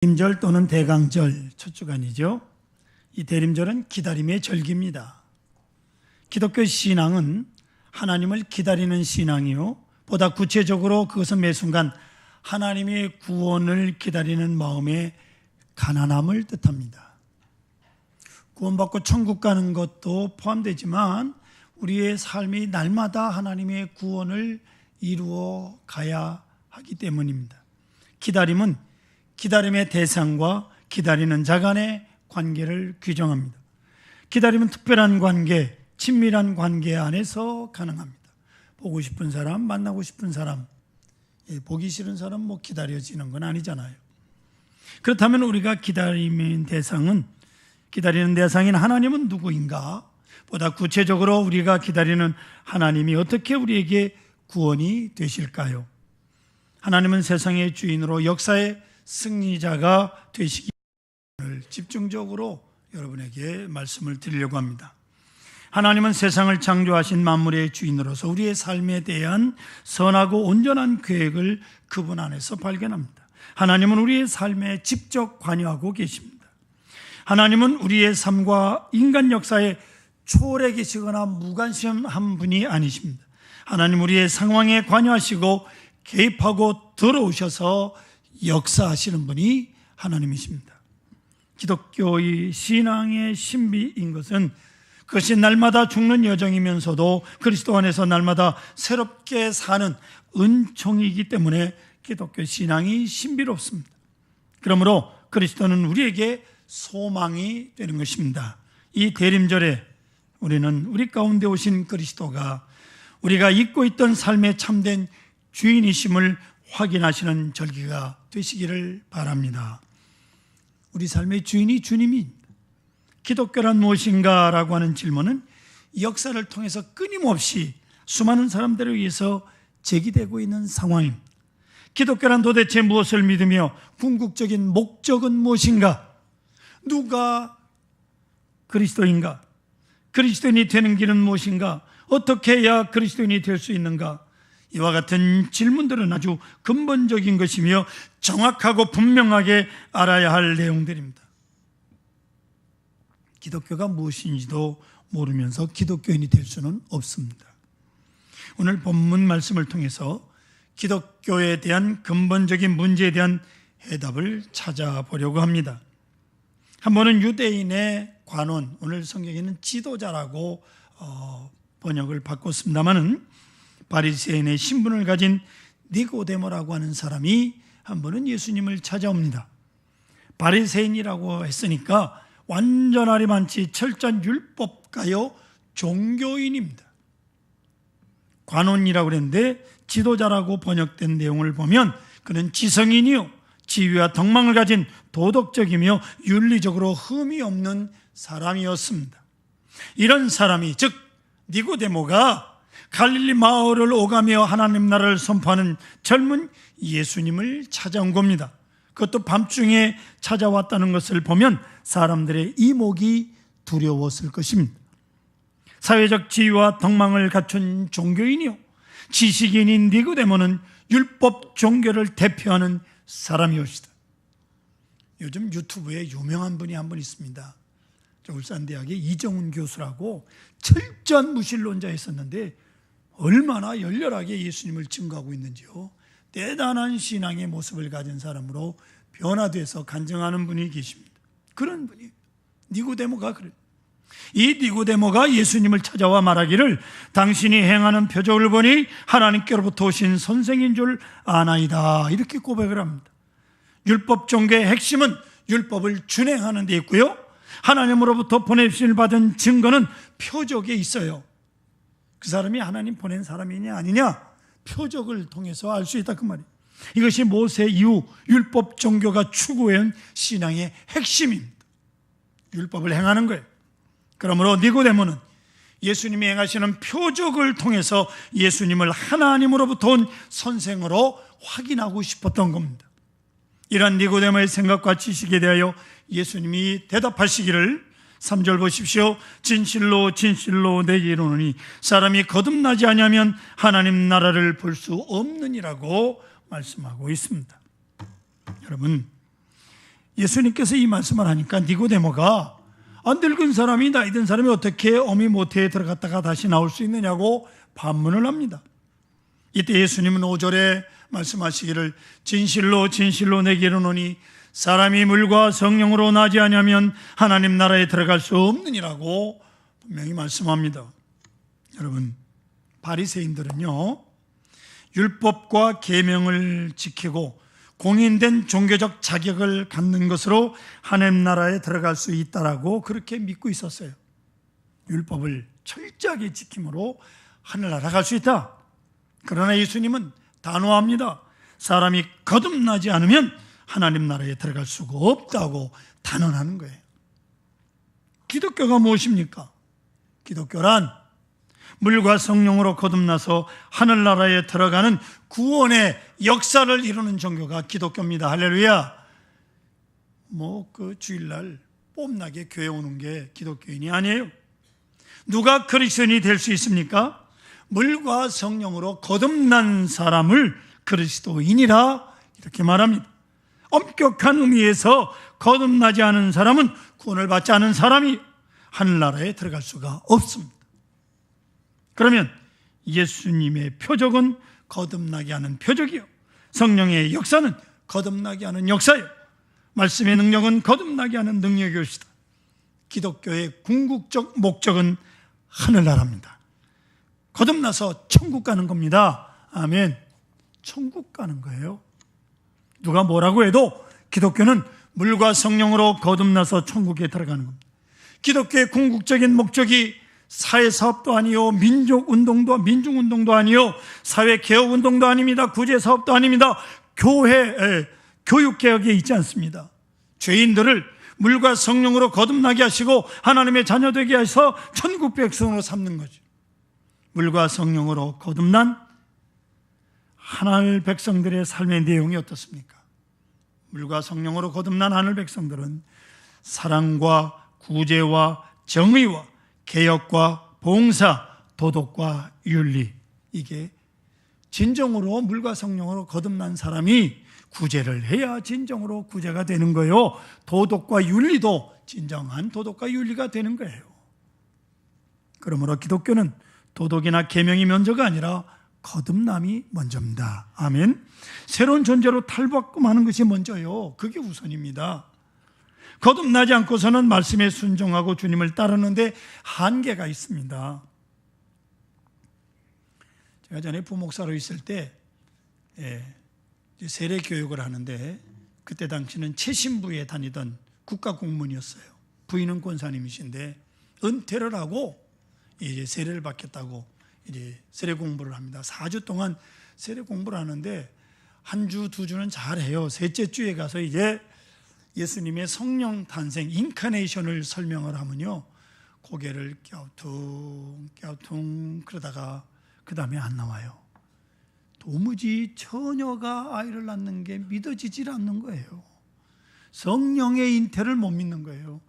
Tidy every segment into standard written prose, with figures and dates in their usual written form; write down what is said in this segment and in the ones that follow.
대림절 또는 대강절 첫 주간이죠. 이 대림절은 기다림의 절기입니다. 기독교 신앙은 하나님을 기다리는 신앙이요, 보다 구체적으로 그것은 매 순간 하나님의 구원을 기다리는 마음의 가난함을 뜻합니다. 구원받고 천국 가는 것도 포함되지만 우리의 삶이 날마다 하나님의 구원을 이루어 가야 하기 때문입니다. 기다림은 기다림의 대상과 기다리는 자 간의 관계를 규정합니다. 기다림은 특별한 관계, 친밀한 관계 안에서 가능합니다. 보고 싶은 사람, 만나고 싶은 사람, 보기 싫은 사람 기다려지는 건 아니잖아요. 그렇다면 우리가 기다리는 대상인 하나님은 누구인가? 보다 구체적으로 우리가 기다리는 하나님이 어떻게 우리에게 구원이 되실까요? 하나님은 세상의 주인으로 역사의 승리자가 되시기 오늘 집중적으로 여러분에게 말씀을 드리려고 합니다. 하나님은 세상을 창조하신 만물의 주인으로서 우리의 삶에 대한 선하고 온전한 계획을 그분 안에서 발견합니다. 하나님은 우리의 삶에 직접 관여하고 계십니다. 하나님은 우리의 삶과 인간 역사에 초월해 계시거나 무관심한 분이 아니십니다. 하나님 우리의 상황에 관여하시고 개입하고 들어오셔서 역사하시는 분이 하나님이십니다. 기독교의 신앙의 신비인 것은 그것이 날마다 죽는 여정이면서도 그리스도 안에서 날마다 새롭게 사는 은총이기 때문에 기독교 신앙이 신비롭습니다. 그러므로 그리스도는 우리에게 소망이 되는 것입니다. 이 대림절에 우리는 우리 가운데 오신 그리스도가 우리가 잊고 있던 삶의 참된 주인이심을 확인하시는 절기가 되시기를 바랍니다. 우리 삶의 주인이 주님입니다. 기독교란 무엇인가? 라고 하는 질문은 역사를 통해서 끊임없이 수많은 사람들에 의해서 제기되고 있는 상황입니다. 기독교란 도대체 무엇을 믿으며 궁극적인 목적은 무엇인가? 누가 그리스도인가? 그리스도인이 되는 길은 무엇인가? 어떻게 해야 그리스도인이 될 수 있는가? 이와 같은 질문들은 아주 근본적인 것이며 정확하고 분명하게 알아야 할 내용들입니다. 기독교가 무엇인지도 모르면서 기독교인이 될 수는 없습니다. 오늘 본문 말씀을 통해서 기독교에 대한 근본적인 문제에 대한 해답을 찾아보려고 합니다. 한 번은 유대인의 관원, 오늘 성경에는 지도자라고 번역을 바꿨습니다마는 바리새인의 신분을 가진 니고데모라고 하는 사람이 한 번은 예수님을 찾아옵니다. 바리새인이라고 했으니까 완전하리 많지 철저한 율법가요 종교인입니다. 관원이라고 그랬는데 지도자라고 번역된 내용을 보면 그는 지성인이요 지위와 덕망을 가진 도덕적이며 윤리적으로 흠이 없는 사람이었습니다. 이런 사람이 즉 니고데모가 갈릴리 마을을 오가며 하나님 나라를 선포하는 젊은 예수님을 찾아온 겁니다. 그것도 밤중에 찾아왔다는 것을 보면 사람들의 이목이 두려웠을 것입니다. 사회적 지위와 덕망을 갖춘 종교인이요 지식인인 니고데모는 율법 종교를 대표하는 사람이었습니다. 요즘 유튜브에 유명한 분이 한 분 있습니다. 울산대학의 이정훈 교수라고 철저한 무신론자였었는데 얼마나 열렬하게 예수님을 증거하고 있는지요. 대단한 신앙의 모습을 가진 사람으로 변화돼서 간증하는 분이 계십니다. 그런 분이 니고데모가 그래요. 이 니고데모가 예수님을 찾아와 말하기를 당신이 행하는 표적을 보니 하나님께로부터 오신 선생인 줄 아나이다, 이렇게 고백을 합니다. 율법 종교의 핵심은 율법을 준행하는 데 있고요, 하나님으로부터 보내주심을 받은 증거는 표적에 있어요. 그 사람이 하나님 보낸 사람이냐 아니냐 표적을 통해서 알 수 있다, 그 말이에요. 이것이 모세 이후 율법 종교가 추구해온 신앙의 핵심입니다. 율법을 행하는 거예요. 그러므로 니고데모는 예수님이 행하시는 표적을 통해서 예수님을 하나님으로부터 온 선생으로 확인하고 싶었던 겁니다. 이러한 니고데모의 생각과 지식에 대하여 예수님이 대답하시기를 3절 보십시오. 진실로 진실로 내게 이르노니 사람이 거듭나지 아니하면 하나님 나라를 볼 수 없느니라고 말씀하고 있습니다. 여러분, 예수님께서 이 말씀을 하니까 니고데모가 늙은 사람이 나이 든 사람이 어떻게 어미 모태에 들어갔다가 다시 나올 수 있느냐고 반문을 합니다. 이때 예수님은 5절에 말씀하시기를 진실로 진실로 내게 이르노니 사람이 물과 성령으로 나지 아니하면 하나님 나라에 들어갈 수 없느니라고 분명히 말씀합니다. 여러분, 바리새인들은요, 율법과 계명을 지키고 공인된 종교적 자격을 갖는 것으로 하나님 나라에 들어갈 수 있다라고 그렇게 믿고 있었어요. 율법을 철저하게 지킴으로 하늘나라 갈 수 있다. 그러나 예수님은 단호합니다. 사람이 거듭나지 않으면 하나님 나라에 들어갈 수가 없다고 단언하는 거예요. 기독교가 무엇입니까? 기독교란 물과 성령으로 거듭나서 하늘나라에 들어가는 구원의 역사를 이루는 종교가 기독교입니다. 할렐루야. 주일날 뽐나게 교회 오는 게 기독교인이 아니에요. 누가 그리스도인이 될 수 있습니까? 물과 성령으로 거듭난 사람을 그리스도인이라 이렇게 말합니다. 엄격한 의미에서 거듭나지 않은 사람은 구원을 받지 않은 사람이 하늘나라에 들어갈 수가 없습니다. 그러면 예수님의 표적은 거듭나게 하는 표적이요, 성령의 역사는 거듭나게 하는 역사요, 말씀의 능력은 거듭나게 하는 능력이옵시다. 기독교의 궁극적 목적은 하늘나라입니다. 거듭나서 천국 가는 겁니다. 아멘. 천국 가는 거예요. 누가 뭐라고 해도 기독교는 물과 성령으로 거듭나서 천국에 들어가는 겁니다. 기독교의 궁극적인 목적이 사회사업도 아니요, 민중운동도 아니요, 사회개혁운동도 아닙니다. 구제사업도 아닙니다. 교육개혁에 있지 않습니다. 죄인들을 물과 성령으로 거듭나게 하시고 하나님의 자녀 되게 하셔서 천국 백성으로 삼는 거죠. 물과 성령으로 거듭난 하늘 백성들의 삶의 내용이 어떻습니까? 물과 성령으로 거듭난 하늘 백성들은 사랑과 구제와 정의와 개혁과 봉사, 도덕과 윤리, 이게 진정으로 물과 성령으로 거듭난 사람이 구제를 해야 진정으로 구제가 되는 거예요. 도덕과 윤리도 진정한 도덕과 윤리가 되는 거예요. 그러므로 기독교는 도덕이나 계명이 먼저가 아니라 거듭남이 먼저입니다. 아멘. 새로운 존재로 탈바꿈하는 것이 먼저요, 그게 우선입니다. 거듭나지 않고서는 말씀에 순종하고 주님을 따르는데 한계가 있습니다. 제가 전에 부목사로 있을 때 세례 교육을 하는데, 그때 당시는 최신부에 다니던 국가공무원이었어요. 부인은 권사님이신데 은퇴를 하고 이제 세례를 받겠다고 이제 세례 공부를 합니다. 4주 동안 세례 공부를 하는데 한 주, 두 주는 잘해요. 셋째 주에 가서 이제 예수님의 성령 탄생, 인카네이션을 설명을 하면요, 고개를 갸우퉁 그러다가 그 다음에 안 나와요. 도무지 처녀가 아이를 낳는 게 믿어지질 않는 거예요. 성령의 잉태를 못 믿는 거예요.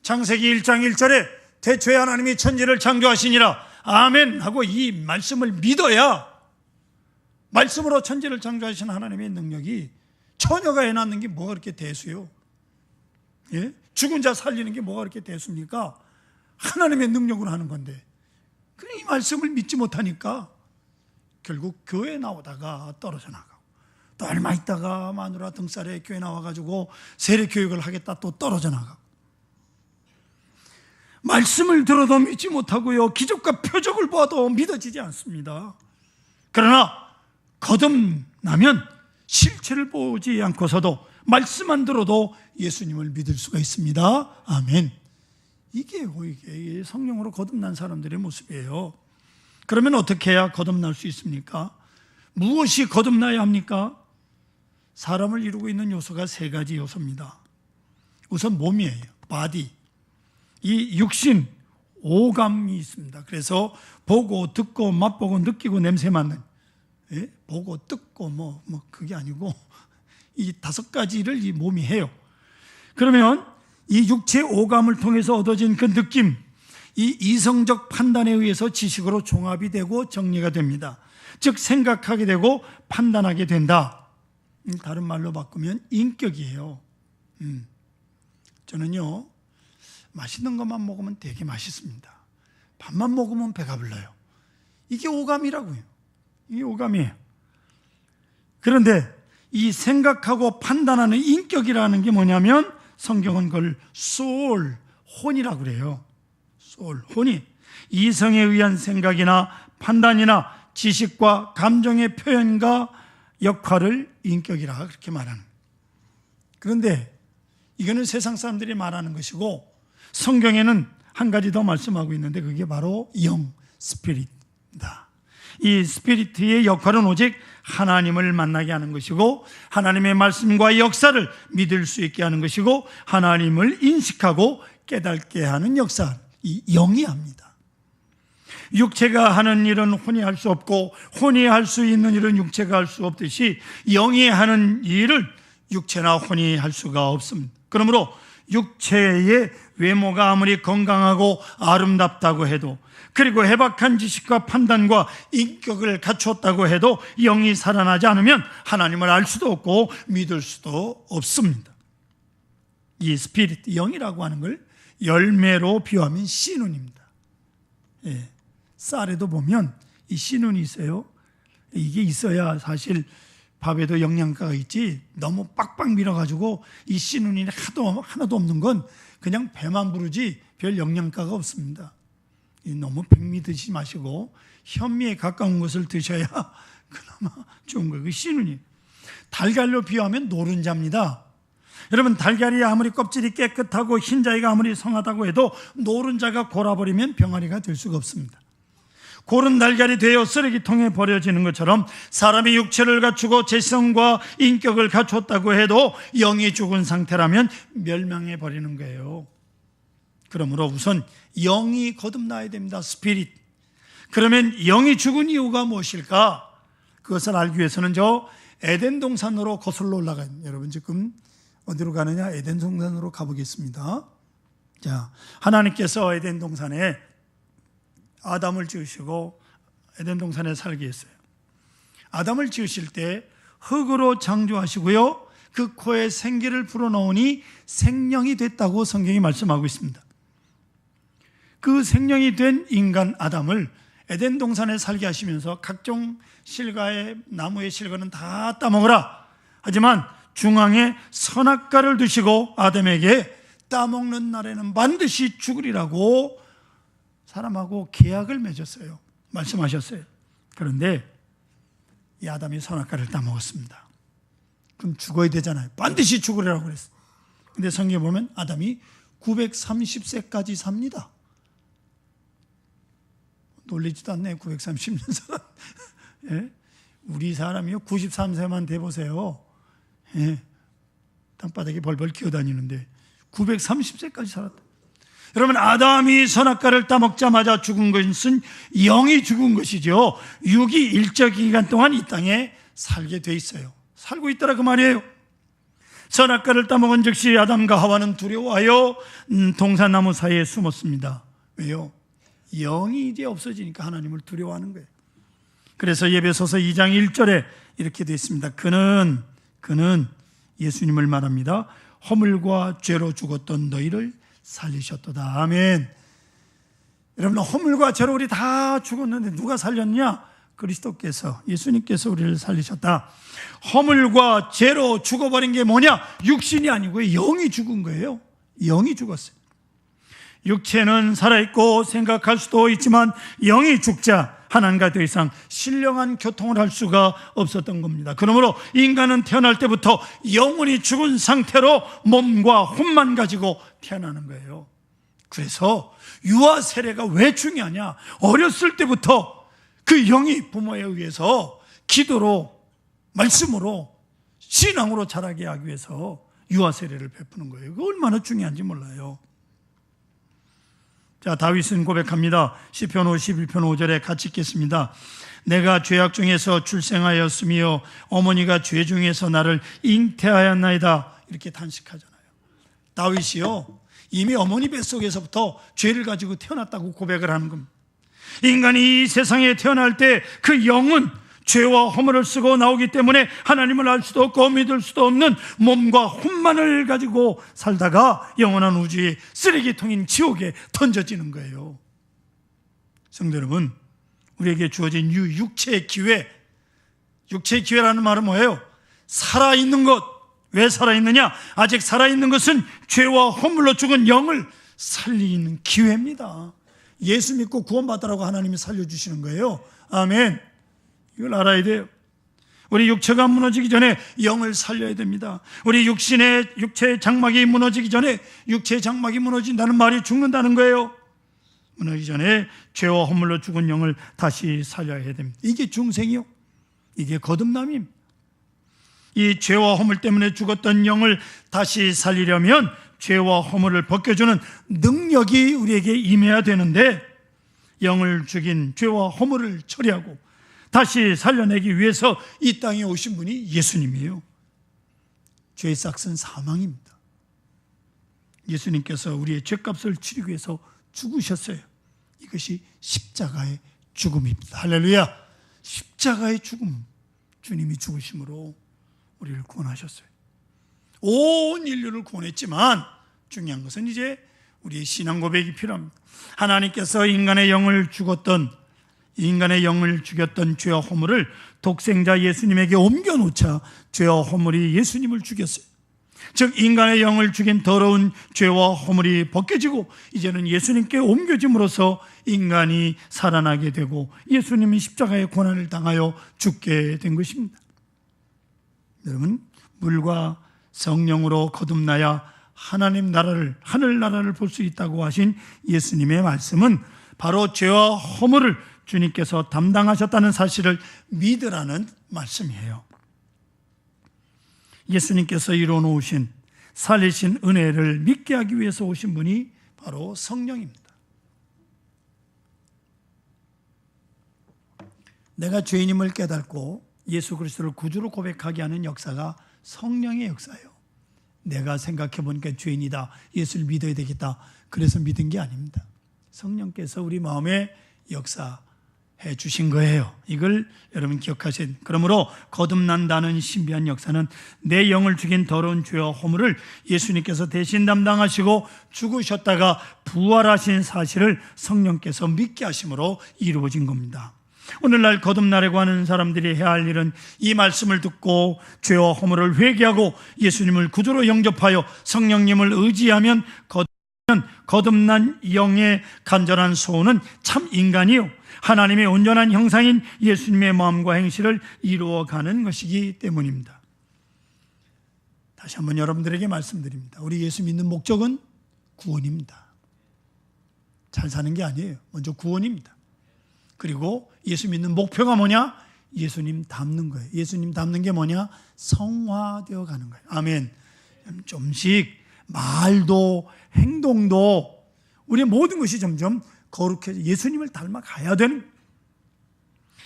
창세기 1장 1절에 태초에 하나님이 천지를 창조하시니라 아멘 하고 이 말씀을 믿어야, 말씀으로 천지를 창조하신 하나님의 능력이 처녀가 애 낳는 게 뭐가 그렇게 대수요? 예? 죽은 자 살리는 게 뭐가 그렇게 대수입니까? 하나님의 능력으로 하는 건데, 그래 이 말씀을 믿지 못하니까 결국 교회 나오다가 떨어져 나가고, 또 얼마 있다가 마누라 등살에 교회 나와가지고 세례 교육을 하겠다 또 떨어져 나가고, 말씀을 들어도 믿지 못하고요, 기적과 표적을 봐도 믿어지지 않습니다. 그러나 거듭나면 실체를 보지 않고서도 말씀만 들어도 예수님을 믿을 수가 있습니다. 아멘. 이게 성령으로 거듭난 사람들의 모습이에요. 그러면 어떻게 해야 거듭날 수 있습니까? 무엇이 거듭나야 합니까? 사람을 이루고 있는 요소가 세 가지 요소입니다. 우선 몸이에요. 바디. 이 육신, 오감이 있습니다. 그래서 보고, 듣고, 맛보고, 느끼고, 냄새 맡는, 보고, 듣고, 그게 아니고 이 5가지를 이 몸이 해요. 그러면 이 육체 오감을 통해서 얻어진 그 느낌, 이 이성적 판단에 의해서 지식으로 종합이 되고 정리가 됩니다. 즉 생각하게 되고 판단하게 된다. 다른 말로 바꾸면 인격이에요. 저는요, 맛있는 것만 먹으면 되게 맛있습니다. 밥만 먹으면 배가 불러요. 이게 오감이라고요. 이게 오감이에요. 그런데 이 생각하고 판단하는 인격이라는 게 뭐냐면 성경은 그걸 soul, 혼이라고 그래요. soul, 혼이 이성에 의한 생각이나 판단이나 지식과 감정의 표현과 역할을 인격이라 그렇게 말하는 거예요. 그런데 이거는 세상 사람들이 말하는 것이고 성경에는 한 가지 더 말씀하고 있는데 그게 바로 영, 스피릿이다. 이 스피릿의 역할은 오직 하나님을 만나게 하는 것이고 하나님의 말씀과 역사를 믿을 수 있게 하는 것이고 하나님을 인식하고 깨닫게 하는 역사, 이 영이 합니다. 육체가 하는 일은 혼이 할 수 없고 혼이 할 수 있는 일은 육체가 할 수 없듯이 영이 하는 일을 육체나 혼이 할 수가 없습니다. 그러므로 육체의 외모가 아무리 건강하고 아름답다고 해도 그리고 해박한 지식과 판단과 인격을 갖췄다고 해도 영이 살아나지 않으면 하나님을 알 수도 없고 믿을 수도 없습니다. 이 스피릿, 영이라고 하는 걸 열매로 비유하면 씨눈입니다. 예, 쌀에도 보면 이 씨눈이 있어요. 이게 있어야 사실 밥에도 영양가가 있지 너무 빡빡 밀어가지고 이 씨눈이 하나도 없는 건 그냥 배만 부르지 별 영양가가 없습니다. 너무 백미 드시지 마시고 현미에 가까운 것을 드셔야 그나마 좋은 거예요. 그 씨눈이 달걀로 비유하면 노른자입니다. 여러분, 달걀이 아무리 껍질이 깨끗하고 흰자위가 아무리 성하다고 해도 노른자가 골아버리면 병아리가 될 수가 없습니다. 고른 달걀이 되어 쓰레기통에 버려지는 것처럼 사람이 육체를 갖추고 재성과 인격을 갖췄다고 해도 영이 죽은 상태라면 멸망해 버리는 거예요. 그러므로 우선 영이 거듭나야 됩니다. 스피릿. 그러면 영이 죽은 이유가 무엇일까? 그것을 알기 위해서는 저 에덴 동산으로 거슬러 올라가요. 여러분 지금 어디로 가느냐? 에덴 동산으로 가보겠습니다. 자, 하나님께서 에덴 동산에 아담을 지으시고 에덴 동산에 살게 했어요. 아담을 지으실 때 흙으로 창조하시고요, 그 코에 생기를 불어넣으니 생명이 됐다고 성경이 말씀하고 있습니다. 그 생명이 된 인간 아담을 에덴 동산에 살게 하시면서 각종 실과의 나무의 실과는 다 따먹으라. 하지만 중앙에 선악과를 두시고 아담에게 따먹는 날에는 반드시 죽으리라고 사람하고 계약을 맺었어요. 말씀하셨어요. 그런데 이 아담이 선악과를 따먹었습니다. 그럼 죽어야 되잖아요. 반드시 죽으리라고 그랬어요. 근데 성경에 보면 아담이 930세까지 삽니다. 놀리지도 않네. 930년 사람. 예? 우리 사람이요 93세만 돼보세요. 예? 땅바닥에 벌벌 기어다니는데 930세까지 살았다. 여러분, 아담이 선악과를 따먹자마자 죽은 것은 영이 죽은 것이죠. 육이 일정 기간 동안 이 땅에 살게 돼 있어요. 살고 있더라 그 말이에요. 선악과를 따먹은 즉시 아담과 하와는 두려워하여 동산나무 사이에 숨었습니다. 왜요? 영이 이제 없어지니까 하나님을 두려워하는 거예요. 그래서 에베소서 2장 1절에 이렇게 되어 있습니다. 그는 예수님을 말합니다. 허물과 죄로 죽었던 너희를 살리셨도다. 아멘. 여러분, 허물과 죄로 우리 다 죽었는데 누가 살렸냐? 그리스도께서, 예수님께서 우리를 살리셨다. 허물과 죄로 죽어버린 게 뭐냐? 육신이 아니고요, 영이 죽은 거예요. 영이 죽었어요. 육체는 살아있고 생각할 수도 있지만 영이 죽자 하나님과 더 이상 신령한 교통을 할 수가 없었던 겁니다. 그러므로 인간은 태어날 때부터 영혼이 죽은 상태로 몸과 혼만 가지고 태어나는 거예요. 그래서 유아 세례가 왜 중요하냐? 어렸을 때부터 그 영이 부모에 의해서 기도로, 말씀으로, 신앙으로 자라게 하기 위해서 유아 세례를 베푸는 거예요. 그거 얼마나 중요한지 몰라요. 자, 다윗은 고백합니다. 시편 51편 5절에 같이 읽겠습니다. 내가 죄악 중에서 출생하였으며 어머니가 죄 중에서 나를 잉태하였나이다. 이렇게 단식하잖아요. 다윗이요, 이미 어머니 뱃속에서부터 죄를 가지고 태어났다고 고백을 하는 겁니다. 인간이 이 세상에 태어날 때 그 영은 죄와 허물을 쓰고 나오기 때문에 하나님을 알 수도 없고 믿을 수도 없는 몸과 혼만을 가지고 살다가 영원한 우주의 쓰레기통인 지옥에 던져지는 거예요. 성도 여러분, 우리에게 주어진 육체의 기회, 육체의 기회라는 말은 뭐예요? 살아있는 것. 왜 살아있느냐? 아직 살아있는 것은 죄와 허물로 죽은 영을 살리는 기회입니다. 예수 믿고 구원받으라고 하나님이 살려주시는 거예요. 아멘. 이걸 알아야 돼요. 우리 육체가 무너지기 전에 영을 살려야 됩니다. 우리 육체의 장막이 무너지기 전에, 육체의 장막이 무너진다는 말이 죽는다는 거예요. 무너지기 전에 죄와 허물로 죽은 영을 다시 살려야 됩니다. 이게 중생이요, 이게 거듭남입니다. 이 죄와 허물 때문에 죽었던 영을 다시 살리려면 죄와 허물을 벗겨주는 능력이 우리에게 임해야 되는데, 영을 죽인 죄와 허물을 처리하고 다시 살려내기 위해서 이 땅에 오신 분이 예수님이에요. 죄의 삭은 사망입니다. 예수님께서 우리의 죄값을 치르기 위해서 죽으셨어요. 이것이 십자가의 죽음입니다. 할렐루야. 십자가의 죽음, 주님이 죽으심으로 우리를 구원하셨어요. 온 인류를 구원했지만 중요한 것은 이제 우리의 신앙 고백이 필요합니다. 하나님께서 인간의 영을 죽였던 죄와 허물을 독생자 예수님에게 옮겨놓자 죄와 허물이 예수님을 죽였어요. 즉 인간의 영을 죽인 더러운 죄와 허물이 벗겨지고 이제는 예수님께 옮겨짐으로써 인간이 살아나게 되고 예수님이 십자가의 고난을 당하여 죽게 된 것입니다. 여러분, 물과 성령으로 거듭나야 하나님 나라를, 하늘나라를 볼 수 있다고 하신 예수님의 말씀은 바로 죄와 허물을 주님께서 담당하셨다는 사실을 믿으라는 말씀이에요. 예수님께서 이루어놓으신 살리신 은혜를 믿게 하기 위해서 오신 분이 바로 성령입니다. 내가 죄인임을 깨닫고 예수 그리스도를 구주로 고백하게 하는 역사가 성령의 역사예요. 내가 생각해 보니까 죄인이다, 예수를 믿어야 되겠다, 그래서 믿은 게 아닙니다. 성령께서 우리 마음에 역사해 주신 거예요. 이걸 여러분 기억하셔야 돼요. 그러므로 거듭난다는 신비한 역사는 내 영을 죽인 더러운 죄와 허물을 예수님께서 대신 담당하시고 죽으셨다가 부활하신 사실을 성령께서 믿게 하심으로 이루어진 겁니다. 오늘날 거듭나려고 하는 사람들이 해야 할 일은 이 말씀을 듣고 죄와 허물을 회개하고 예수님을 구주로 영접하여 성령님을 의지하면 거듭난 영의 간절한 소원은 참 인간이요, 하나님의 온전한 형상인 예수님의 마음과 행실을 이루어가는 것이기 때문입니다. 다시 한번 여러분들에게 말씀드립니다. 우리 예수 믿는 목적은 구원입니다. 잘 사는 게 아니에요. 먼저 구원입니다. 그리고 예수 믿는 목표가 뭐냐? 예수님 닮는 거예요. 예수님 닮는 게 뭐냐? 성화되어 가는 거예요. 아멘. 좀씩 말도 행동도 우리의 모든 것이 점점 거룩해져 예수님을 닮아가야 되는 거예요.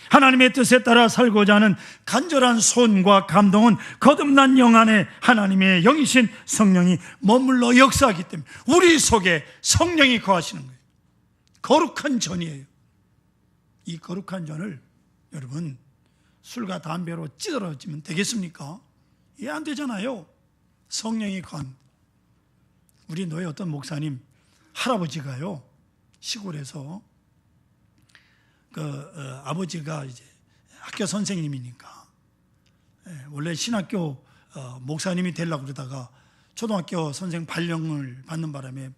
하나님의 뜻에 따라 살고자 하는 간절한 소원과 감동은 거듭난 영 안에 하나님의 영이신 성령이 머물러 역사하기 때문에 우리 속에 성령이 거하시는 거예요. 거룩한 전이에요. 이 거룩한 전을 여러분 술과 담배로 찌들어지면 되겠습니까? 이해 안 되잖아요. 성령이 거한. 우리 노예 어떤 목사님 할아버지가요, 시골에서 아버지가 이제 학교 선생님이니까 원래 신학교 목사님이 되려고 그러다가 초등학교 선생 발령을 받는 바람에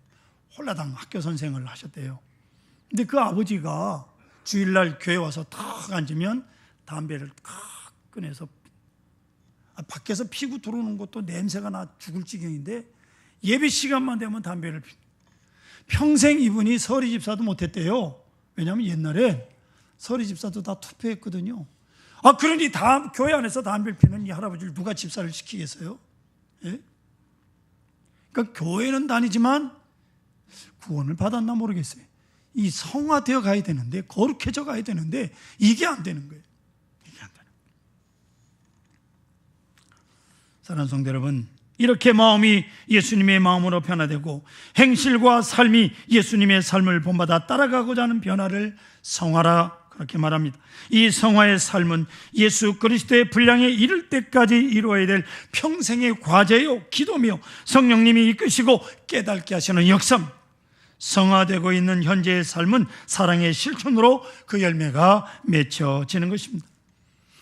홀라당 학교 선생을 하셨대요. 근데 그 아버지가 주일날 교회 와서 탁 앉으면 담배를 탁 꺼내서 밖에서 피고 들어오는 것도 냄새가 나 죽을 지경인데 예배 시간만 되면 담배를 피. 평생 이분이 서리 집사도 못했대요. 왜냐하면 옛날에 서리 집사도 다 투표했거든요. 그러니 교회 안에서 담배를 피는 이 할아버지를 누가 집사를 시키겠어요? 예? 그러니까 교회는 다니지만 구원을 받았나 모르겠어요. 이 성화되어 가야 되는데, 거룩해져 가야 되는데 이게 안 되는 거예요. 이게 안 되는 거예요. 사랑하는 성도 여러분, 이렇게 마음이 예수님의 마음으로 변화되고 행실과 삶이 예수님의 삶을 본받아 따라가고자 하는 변화를 성화라 그렇게 말합니다. 이 성화의 삶은 예수 그리스도의 분량에 이를 때까지 이루어야 될 평생의 과제요, 기도며 성령님이 이끄시고 깨닫게 하시는 역사입니다. 성화되고 있는 현재의 삶은 사랑의 실천으로 그 열매가 맺혀지는 것입니다.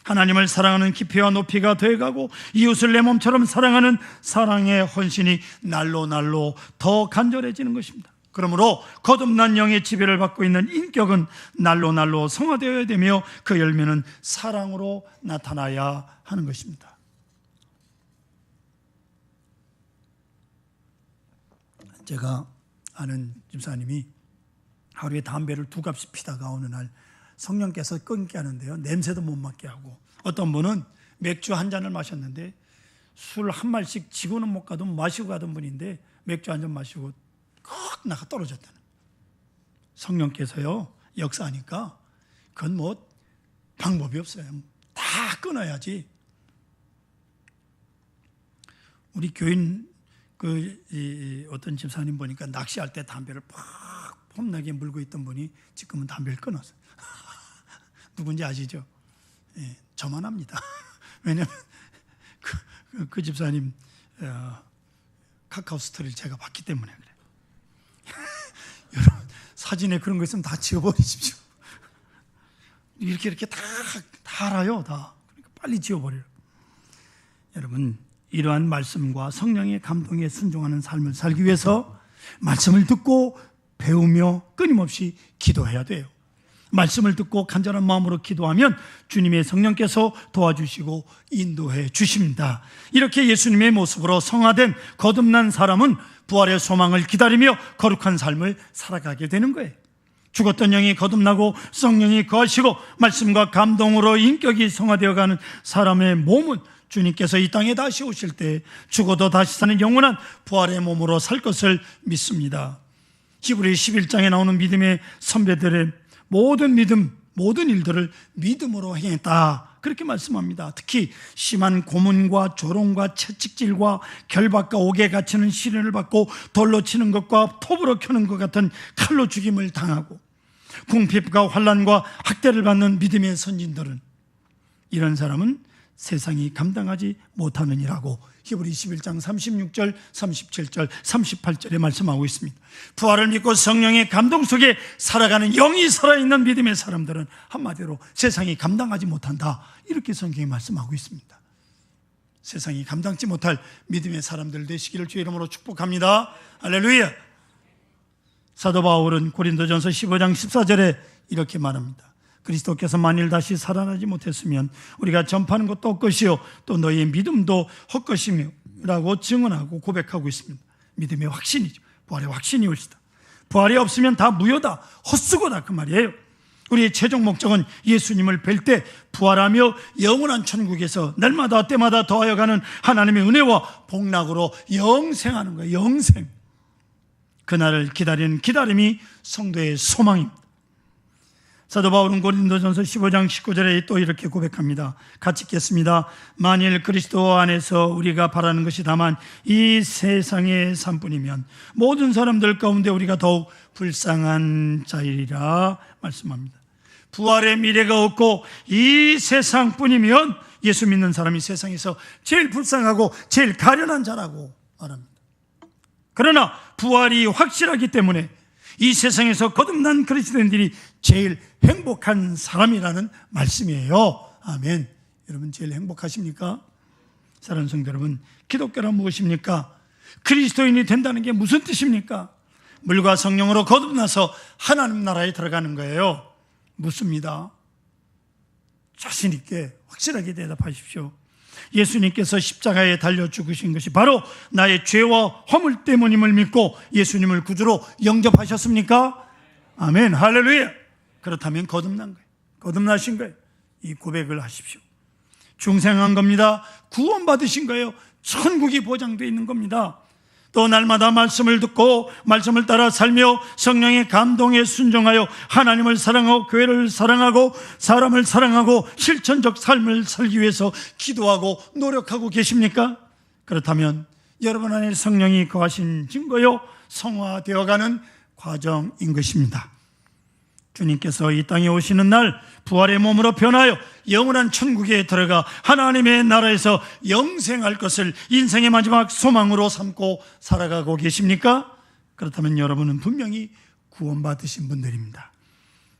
하나님을 사랑하는 깊이와 높이가 더해가고 이웃을 내 몸처럼 사랑하는 사랑의 헌신이 날로 날로 더 간절해지는 것입니다. 그러므로 거듭난 영의 지배를 받고 있는 인격은 날로 날로 성화되어야 되며 그 열매는 사랑으로 나타나야 하는 것입니다. 제가 아는 집사님이 하루에 담배를 2갑씩 피다가 어느 날 성령께서 끊게 하는데요, 냄새도 못 맡게 하고, 어떤 분은 맥주 한 잔을 마셨는데 술 한 말씩 지고는 못 가도 마시고 가던 분인데 맥주 한 잔 마시고 확 나가 떨어졌다는. 성령께서요 역사하니까 그건 뭐 방법이 없어요. 다 끊어야지. 우리 교인 어떤 집사님 보니까 낚시할 때 담배를 팍 폼나게 물고 있던 분이 지금은 담배를 끊었어요. 누군지 아시죠? 예, 저만 합니다. 왜냐하면 그 집사님 카카오 스토리를 제가 봤기 때문에 그래요. 여러분, 사진에 그런 거 있으면 다 지워버리십시오. 이렇게 다 알아요. 다. 그러니까 빨리 지워버려요. 여러분, 이러한 말씀과 성령의 감동에 순종하는 삶을 살기 위해서 말씀을 듣고 배우며 끊임없이 기도해야 돼요. 말씀을 듣고 간절한 마음으로 기도하면 주님의 성령께서 도와주시고 인도해 주십니다. 이렇게 예수님의 모습으로 성화된 거듭난 사람은 부활의 소망을 기다리며 거룩한 삶을 살아가게 되는 거예요. 죽었던 영이 거듭나고 성령이 거하시고 말씀과 감동으로 인격이 성화되어가는 사람의 몸은 주님께서 이 땅에 다시 오실 때 죽어도 다시 사는 영원한 부활의 몸으로 살 것을 믿습니다. 히브리 11장에 나오는 믿음의 선배들의 모든 일들을 믿음으로 행했다, 그렇게 말씀합니다. 특히 심한 고문과 조롱과 채찍질과 결박과 옥에 갇히는 시련을 받고 돌로 치는 것과 톱으로 켜는 것 같은 칼로 죽임을 당하고 궁핍과 환난과 학대를 받는 믿음의 선진들은, 이런 사람은 세상이 감당하지 못하느니라고 히브리 11장 36절, 37절, 38절에 말씀하고 있습니다. 부활을 믿고 성령의 감동 속에 살아가는 영이 살아있는 믿음의 사람들은 한마디로 세상이 감당하지 못한다, 이렇게 성경이 말씀하고 있습니다. 세상이 감당치 못할 믿음의 사람들 되시기를 주의 이름으로 축복합니다. 할렐루야. 사도 바울은 고린도전서 15장 14절에 이렇게 말합니다. 그리스도께서 만일 다시 살아나지 못했으면 우리가 전파하는 것도 헛것이요 또 너희의 믿음도 헛것이며 라고 증언하고 고백하고 있습니다. 믿음의 확신이죠. 부활의 확신이 옳시다. 부활이 없으면 다 무효다, 헛수고다, 그 말이에요. 우리의 최종 목적은 예수님을 뵐 때 부활하며 영원한 천국에서 날마다 때마다 더하여가는 하나님의 은혜와 복락으로 영생하는 거예요. 영생. 그날을 기다리는 기다림이 성도의 소망입니다. 사도 바울은 고린도전서 15장 19절에 또 이렇게 고백합니다. 같이 읽겠습니다. 만일 그리스도 안에서 우리가 바라는 것이 다만 이 세상의 삶뿐이면 모든 사람들 가운데 우리가 더욱 불쌍한 자이라 말씀합니다. 부활의 미래가 없고 이 세상뿐이면 예수 믿는 사람이 세상에서 제일 불쌍하고 제일 가련한 자라고 말합니다. 그러나 부활이 확실하기 때문에 이 세상에서 거듭난 그리스도인들이 제일 행복한 사람이라는 말씀이에요. 아멘. 여러분 제일 행복하십니까? 사랑하는 성도 여러분, 기독교란 무엇입니까? 그리스도인이 된다는 게 무슨 뜻입니까? 물과 성령으로 거듭나서 하나님 나라에 들어가는 거예요. 묻습니다. 자신 있게 확실하게 대답하십시오. 예수님께서 십자가에 달려 죽으신 것이 바로 나의 죄와 허물 때문임을 믿고 예수님을 구주로 영접하셨습니까? 아멘. 할렐루야. 그렇다면 거듭난 거예요. 거듭나신 거예요. 이 고백을 하십시오. 중생한 겁니다. 구원받으신 거예요. 천국이 보장되어 있는 겁니다. 또 날마다 말씀을 듣고 말씀을 따라 살며 성령의 감동에 순종하여 하나님을 사랑하고 교회를 사랑하고 사람을 사랑하고 실천적 삶을 살기 위해서 기도하고 노력하고 계십니까? 그렇다면 여러분 안에 성령이 거하신 증거요 성화되어가는 과정인 것입니다. 주님께서 이 땅에 오시는 날 부활의 몸으로 변하여 영원한 천국에 들어가 하나님의 나라에서 영생할 것을 인생의 마지막 소망으로 삼고 살아가고 계십니까? 그렇다면 여러분은 분명히 구원받으신 분들입니다.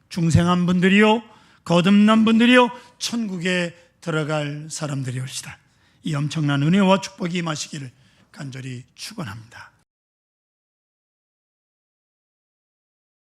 중생한 분들이요, 거듭난 분들이요, 천국에 들어갈 사람들이올시다. 이 엄청난 은혜와 축복이 임하시기를 간절히 축원합니다.